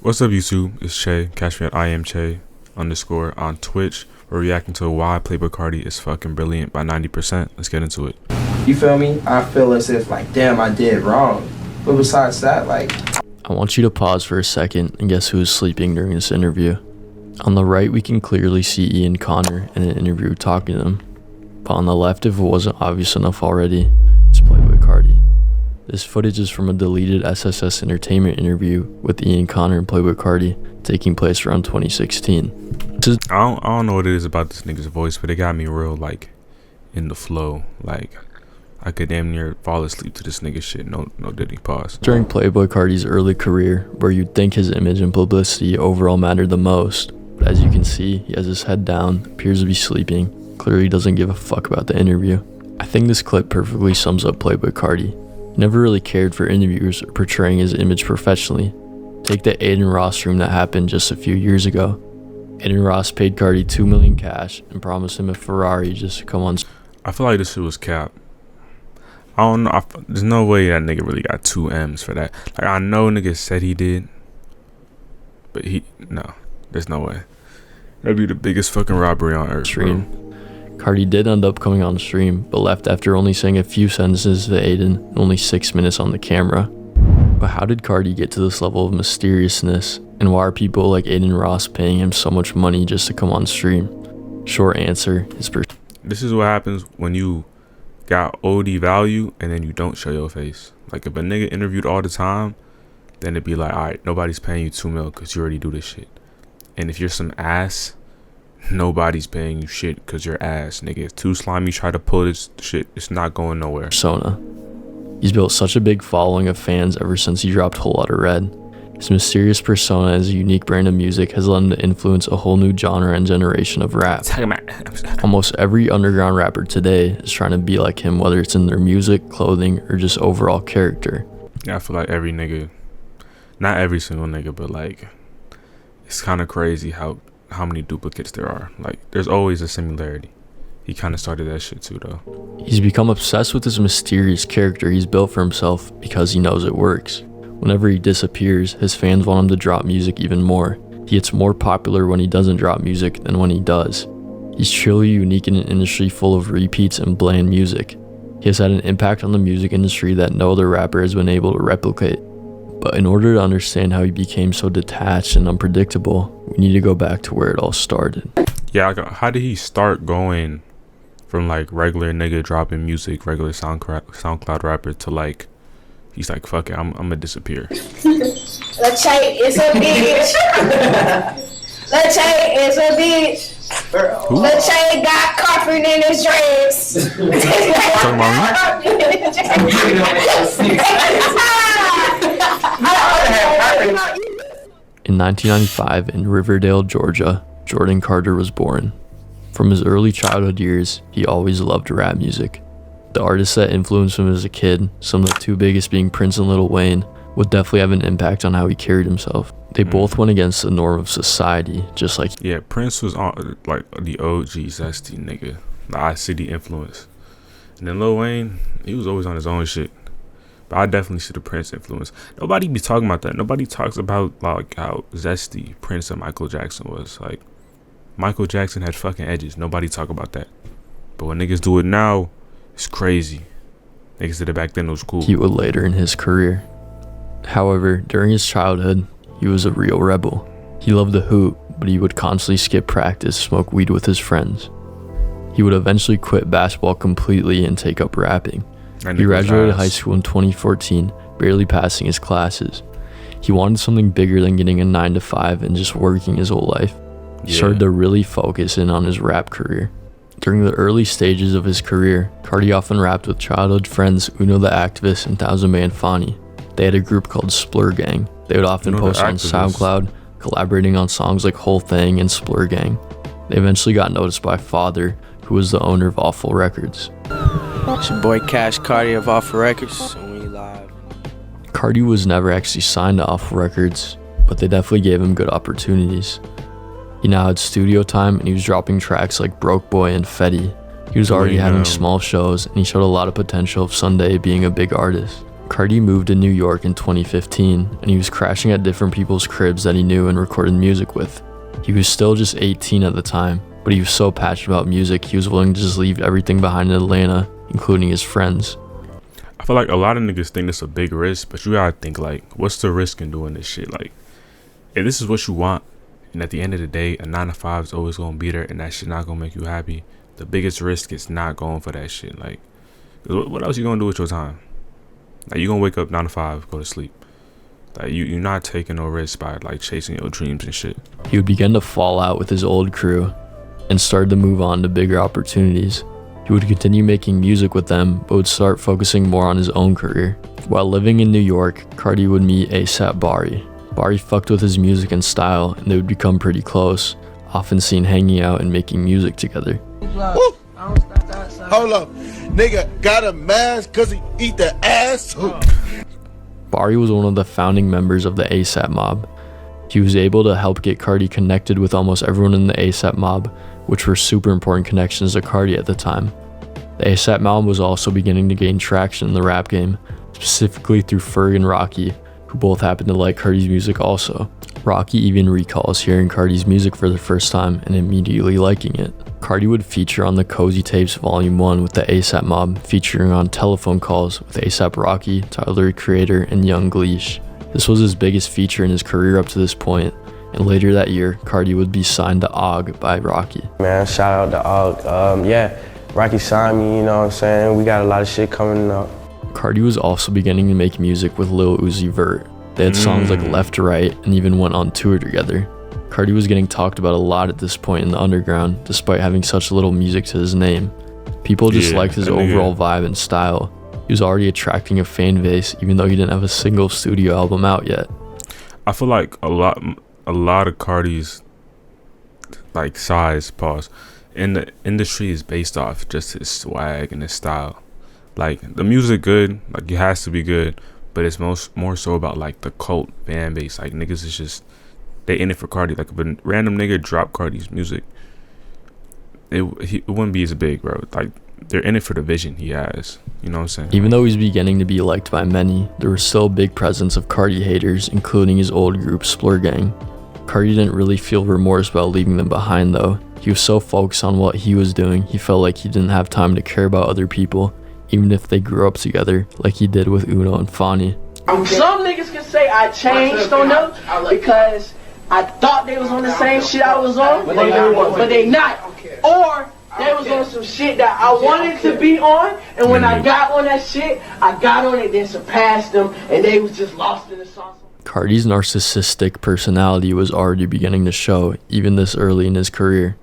What's up, YouTube? It's Chay. Catch me at @Chay_ on Twitch. We're reacting to why Playboi Carti is fucking brilliant by 90%. Let's get into it. You feel me? I feel as if like, damn, I did wrong. But besides that, like, I want you to pause for a second and guess who was sleeping during this interview. On the right, we can clearly see Ian Connor in an interview talking to him. But on the left, if it wasn't obvious enough already, it's Playboi Carti. This footage is from a deleted SSS Entertainment interview with Ian Connor and Playboi Carti taking place around 2016. I don't know what it is about this nigga's voice, but it got me real, like, in the flow. Like, I could damn near fall asleep to this nigga shit. No diddy pause. During Playboi Carti's early career, where you'd think his image and publicity overall mattered the most, but as you can see, he has his head down, appears to be sleeping, clearly doesn't give a fuck about the interview. I think this clip perfectly sums up Playboi Carti. He never really cared for interviews or portraying his image professionally. Take the Aiden Ross room that happened just a few years ago. Aiden Ross paid Carti $2 million cash and promised him a Ferrari just to come on. I feel like this shit was cap. I don't know. There's no way that nigga really got 2 M's for that. Like, I know nigga said he did, but no, there's no way. That'd be the biggest fucking robbery on earth, bro. Carti did end up coming on stream, but left after only saying a few sentences to Aiden and only 6 minutes on the camera. But how did Carti get to this level of mysteriousness, and why are people like Aiden Ross paying him so much money just to come on stream? Short answer is this is what happens when you got OD value and then you don't show your face. Like, if a nigga interviewed all the time, then it'd be like, alright, nobody's paying you 2 mil because you already do this shit. And if you're some ass, nobody's paying you shit because you're ass, nigga. If too slimy try to pull this shit, it's not going nowhere. Persona. He's built such a big following of fans ever since he dropped Whole Lotta Red. His mysterious persona as a unique brand of music has led him to influence a whole new genre and generation of rap. Almost every underground rapper today is trying to be like him, whether it's in their music, clothing, or just overall character. Yeah, I feel like every nigga, not every single nigga, but like, it's kind of crazy how many duplicates there are. Like, there's always a similarity. He kind of started that shit too, though. He's become obsessed with this mysterious character he's built for himself because he knows it works. Whenever he disappears, his fans want him to drop music even more. He gets more popular when he doesn't drop music than when he does. He's truly unique in an industry full of repeats and bland music. He has had an impact on the music industry that no other rapper has been able to replicate. But in order to understand how he became so detached and unpredictable, we need to go back to where it all started. Yeah, how did he start going from like regular nigga dropping music, regular SoundCloud rapper, to like, he's like, fuck it, I'm gonna disappear. The Chay is a bitch. The Chay is a bitch. The Chay got coffin in his dress. Talking about In 1995, in Riverdale, Georgia, Jordan Carter was born. From his early childhood years, he always loved rap music. The artists that influenced him as a kid, some of the 2 biggest being Prince and Lil Wayne, would definitely have an impact on how he carried himself. They both went against the norm of society, just like... Yeah, Prince was on, like, the OG zesty nigga, the I-City influence. And then Lil Wayne, he was always on his own shit. But I definitely see the Prince influence. Nobody be talking about that. Nobody talks about like how zesty Prince and Michael Jackson was. Like, Michael Jackson had fucking edges. Nobody talk about that. But when niggas do it now, it's crazy. Niggas did it back then, it was cool. He would later in his career. However, during his childhood, he was a real rebel. He loved to hoop, but he would constantly skip practice, smoke weed with his friends. He would eventually quit basketball completely and take up rapping. He graduated high school in 2014, barely passing his classes. He wanted something bigger than getting a 9-to-5 and just working his whole life. He started to really focus in on his rap career. During the early stages of his career, Carti often rapped with childhood friends Uno the Activist and Thousand Man Fani. They had a group called Splur Gang. They would often post on SoundCloud, collaborating on songs like Whole Thing and Splur Gang. They eventually got noticed by Father, who was the owner of Awful Records. It's your boy Cash Carti of Awful Records, and we live. Carti was never actually signed to Awful Records, but they definitely gave him good opportunities. He now had studio time and he was dropping tracks like Broke Boy and Fetty. He was already having small shows and he showed a lot of potential of someday being a big artist. Carti moved to New York in 2015, and he was crashing at different people's cribs that he knew and recorded music with. He was still just 18 at the time, but he was so passionate about music, he was willing to just leave everything behind in Atlanta, including his friends. I feel like a lot of niggas think it's a big risk, but you gotta think like, what's the risk in doing this shit? Like, if this is what you want, and at the end of the day, a 9 to 5 is always gonna be there, and that shit not gonna make you happy. The biggest risk is not going for that shit. Like, what else you gonna do with your time? Like, you gonna wake up 9 to 5, go to sleep. Like, you're not taking no risk by like chasing your dreams and shit. He would begin to fall out with his old crew and started to move on to bigger opportunities. He would continue making music with them, but would start focusing more on his own career. While living in New York, Carti would meet ASAP Bari. Bari fucked with his music and style, and they would become pretty close, often seen hanging out and making music together. Woo! Hold up, nigga got a mask cause he eat the ass. Bari was one of the founding members of the ASAP mob. He was able to help get Carti connected with almost everyone in the ASAP mob, which were super important connections to Carti at the time. The ASAP mob was also beginning to gain traction in the rap game, specifically through Ferg and Rocky, who both happened to like Carti's music also. Rocky even recalls hearing Carti's music for the first time and immediately liking it. Carti would feature on the Cozy Tapes Volume 1 with the ASAP mob, featuring on telephone calls with ASAP Rocky, Tyler the Creator, and Young Gleesh. This was his biggest feature in his career up to this point, and later that year, Carti would be signed to OG by Rocky. Man, shout out to OG. Yeah, Rocky signed me, you know what I'm saying? We got a lot of shit coming up. Carti was also beginning to make music with Lil Uzi Vert. They had songs like Left to Right and even went on tour together. Carti was getting talked about a lot at this point in the underground, despite having such little music to his name. People just liked his overall vibe and style. He was already attracting a fan base, even though he didn't have a single studio album out yet. I feel like a lot of Carti's like size in the industry is based off just his swag and his style. Like, the music good, like, it has to be good, but it's more so about like the cult fan base. Like, niggas is just, they in it for Carti. Like, if a random nigga drop Carti's music, it wouldn't be as big, bro. Like, they're in it for the vision he has. You know what I'm saying? Even though he's beginning to be liked by many, there was still a big presence of Carti haters, including his old group Splur Gang. Carti didn't really feel remorse about leaving them behind though. He was so focused on what he was doing, he felt like he didn't have time to care about other people, even if they grew up together, like he did with Uno and Fani. Some niggas can say I changed on them because I thought they was on the same shit I was on, but they not. Or they was on some shit that I wanted to be on, and when I got on that shit, I got on it, then surpassed them, and they was just lost in the sauce. Carti's narcissistic personality was already beginning to show, even this early in his career.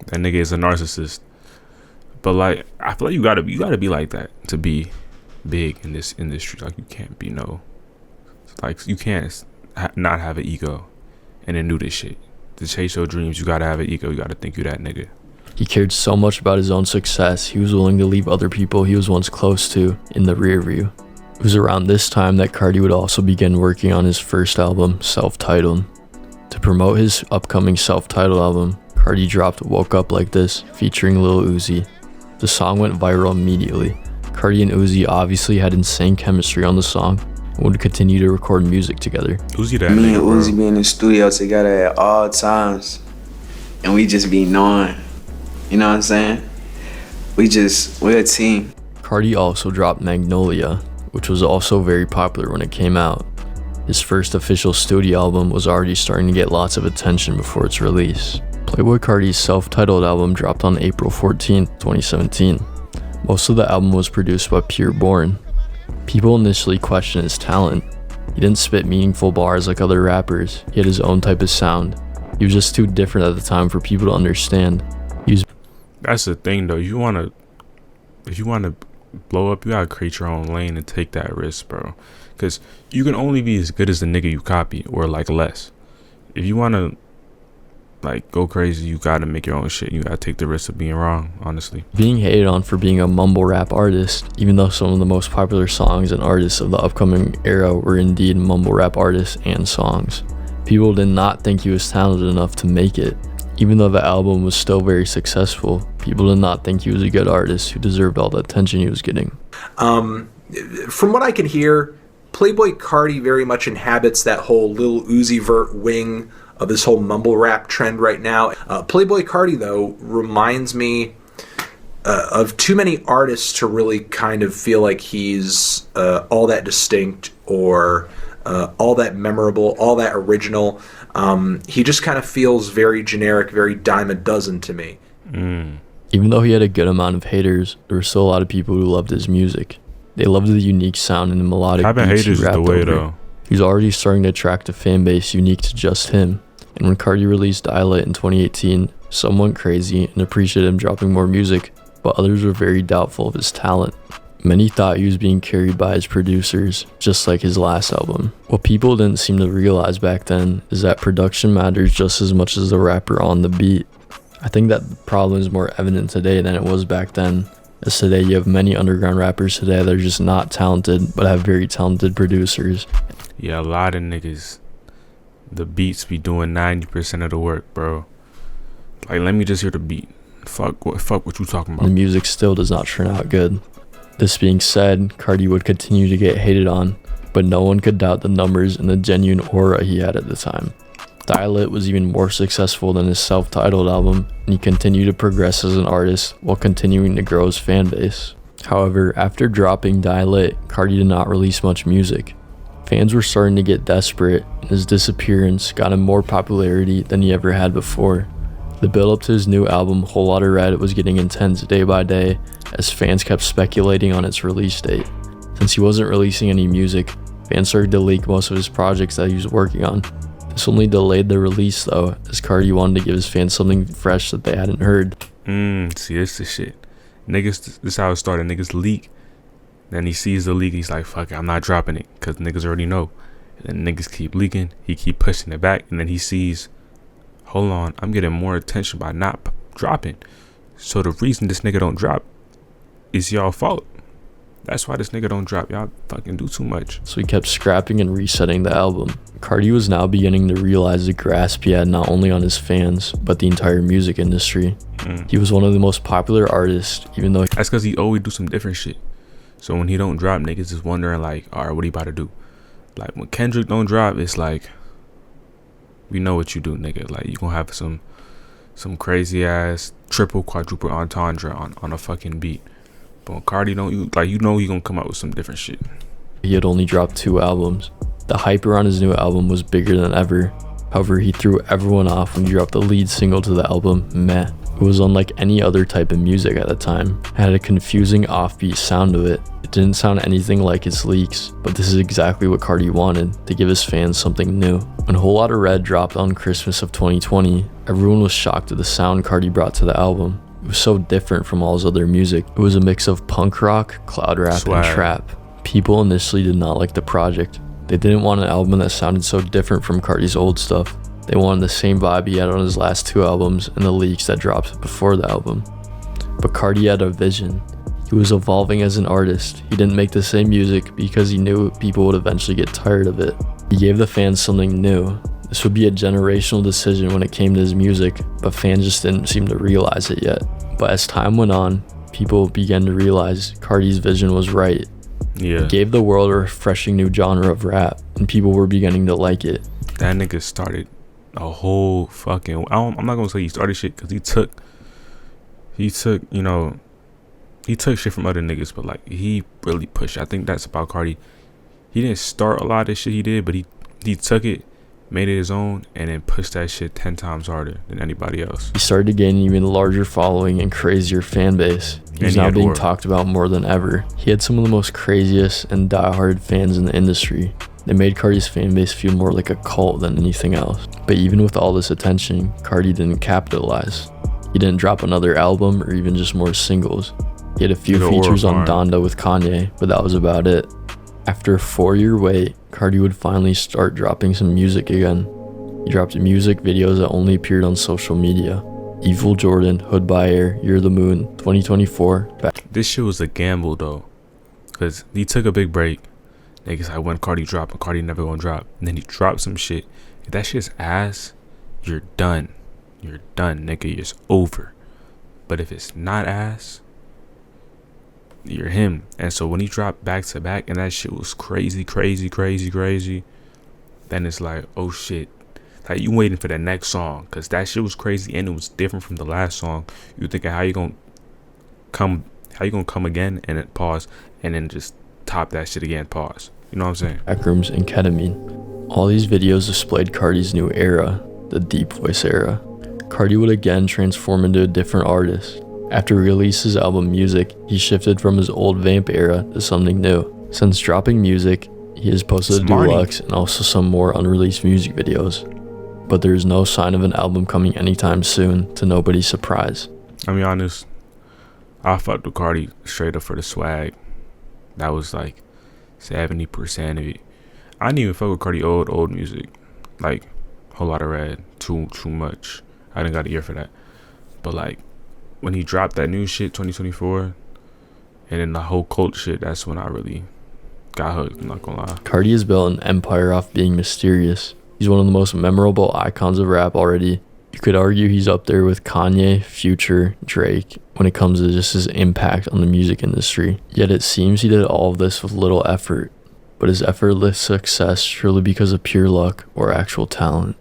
That nigga is a narcissist. But like, I feel like you gotta be like that to be big in this industry. Like, you can't be you can't not have an ego and then do this shit. To chase your dreams, you gotta have an ego. You gotta think you that nigga. He cared so much about his own success, he was willing to leave other people he was once close to in the rear view. It was around this time that Carti would also begin working on his first album, self-titled. To promote his upcoming self-titled album, Carti dropped Woke Up Like This, featuring Lil Uzi. The song went viral immediately. Carti and Uzi obviously had insane chemistry on the song and would continue to record music together. Uzi that Me and nigga, Uzi be in the studio together at all times, and we just be knowing, you know what I'm saying? We're a team. Carti also dropped Magnolia, which was also very popular when it came out. His first official studio album was already starting to get lots of attention before its release. Playboi Carti's self-titled album dropped on April 14, 2017. Most of the album was produced by Pure Born. People initially questioned his talent. He didn't spit meaningful bars like other rappers. He had his own type of sound. He was just too different at the time for people to understand. That's the thing though. If you wanna blow up, you gotta create your own lane and take that risk, bro. Cause you can only be as good as the nigga you copy, or like less. If you wanna like go crazy, you gotta make your own shit. You gotta take the risk of being wrong, honestly. Being hated on for being a mumble rap artist, even though some of the most popular songs and artists of the upcoming era were indeed mumble rap artists and songs. People did not think he was talented enough to make it. Even though the album was still very successful, people did not think he was a good artist who deserved all the attention he was getting. from what I can hear, Playboi Carti very much inhabits that whole Lil Uzi Vert wing of this whole mumble rap trend right now. Playboi Carti, though, reminds me of too many artists to really kind of feel like he's all that distinct or all that memorable, all that original. He just kind of feels very generic, very dime a dozen to me. Even though he had a good amount of haters, there were still a lot of people who loved his music. They loved the unique sound and the melodic beats he rapped over. He was already starting to attract a fan base unique to just him. And when Carti released Dilate in 2018, some went crazy and appreciated him dropping more music, but others were very doubtful of his talent. Many thought he was being carried by his producers, just like his last album. What people didn't seem to realize back then is that production matters just as much as the rapper on the beat. I think that the problem is more evident today than it was back then, as today you have many underground rappers today that are just not talented, but have very talented producers. Yeah, a lot of niggas, the beats be doing 90% of the work, bro. Like, let me just hear the beat. Fuck what you talking about. The music still does not turn out good. This being said, Carti would continue to get hated on, but no one could doubt the numbers and the genuine aura he had at the time. Dilate was even more successful than his self-titled album, and he continued to progress as an artist while continuing to grow his fan base. However, after dropping Dilate, Carti did not release much music. Fans were starting to get desperate, and his disappearance got him more popularity than he ever had before. The build-up to his new album, Whole Lotta Red, was getting intense day by day, as fans kept speculating on its release date. Since he wasn't releasing any music, fans started to leak most of his projects that he was working on. This only delayed the release though, as Carti wanted to give his fans something fresh that they hadn't heard. See, this the shit. Niggas, this is how it started. Niggas leak. Then he sees the leak, he's like, fuck it, I'm not dropping it, because niggas already know. And then niggas keep leaking, he keep pushing it back, and then he sees, hold on, I'm getting more attention by not dropping. So the reason this nigga don't drop is y'all fault. That's why this nigga don't drop. Y'all fucking do too much. So he kept scrapping and resetting the album. Carti was now beginning to realize the grasp he had not only on his fans, but the entire music industry. He was one of the most popular artists, even though... That's because he always do some different shit. So when he don't drop, niggas is wondering like, alright, what he about to do? Like when Kendrick don't drop, it's like, we know what you do, nigga. Like you gonna have some crazy ass triple, quadruple entendre on a fucking beat. But when Carti don't, you know he gonna come out with some different shit. He had only dropped 2 albums. The hype around his new album was bigger than ever. However, he threw everyone off when he dropped the lead single to the album, Meh. It was unlike any other type of music at the time. It had a confusing offbeat sound to it. It didn't sound anything like its leaks, but this is exactly what Carti wanted, to give his fans something new. When Whole Lotta Red dropped on Christmas of 2020, everyone was shocked at the sound Carti brought to the album. It was so different from all his other music. It was a mix of punk rock, cloud rap, and trap. People initially did not like the project. They didn't want an album that sounded so different from Carti's old stuff. They wanted the same vibe he had on his last 2 albums and the leaks that dropped before the album. But Carti had a vision. He was evolving as an artist. He didn't make the same music because he knew people would eventually get tired of it. He gave the fans something new. This would be a generational decision when it came to his music, but fans just didn't seem to realize it yet. But as time went on, people began to realize Carti's vision was right. Yeah. He gave the world a refreshing new genre of rap, and people were beginning to like it. That nigga started a whole fucking... I'm not gonna say he started shit, because he took shit from other niggas, but like he really pushed. I think that's about Carti. He didn't start a lot of this shit he did, but he took it, made it his own, and then pushed that shit 10 times harder than anybody else. He started to gain an even larger following and crazier fan base. He's now being talked about more than ever. He had some of the most craziest and diehard fans in the industry. They made Carti's fan base feel more like a cult than anything else. But even with all this attention, Carti didn't capitalize. He didn't drop another album or even just more singles. He had a few features on Donda with Kanye, but that was about it. After a 4-year wait, Carti would finally start dropping some music again. He dropped music videos that only appeared on social media. Evil Jordan, Hood by Air, You're the Moon, 2024. This shit was a gamble though, because he took a big break. Niggas like when Carti dropped, and Carti never gonna drop. And then he dropped some shit. If that shit's ass, you're done. You're done, nigga. It's over. But if it's not ass, you're him. And so when he dropped back to back and that shit was crazy, then it's like, oh shit. Like, you waiting for the next song, because that shit was crazy and it was different from the last song. You thinking how you gonna come again, and then pause, and then just top that shit again, pause. You know what I'm saying? Backrooms and ketamine. All these videos displayed Carti's new era, the deep voice era. Carti would again transform into a different artist. After he released his album Music, he shifted from his old Vamp era to something new. Since dropping Music, he has posted a deluxe and also some more unreleased music videos. But there is no sign of an album coming anytime soon, to nobody's surprise. I'll be honest, I fucked with Carti straight up for the swag. That was like 70% of it. I didn't even fuck with Carti old music, like Whole Lot of Red, too much. I didn't got an ear for that. But like when he dropped that new shit 2024, and then the whole cult shit, that's when I really got hooked. I'm not gonna lie. Carti has built an empire off being mysterious. He's one of the most memorable icons of rap already. You could argue he's up there with Kanye, Future, Drake when it comes to just his impact on the music industry. Yet it seems he did all of this with little effort, but his effortless success surely because of pure luck or actual talent.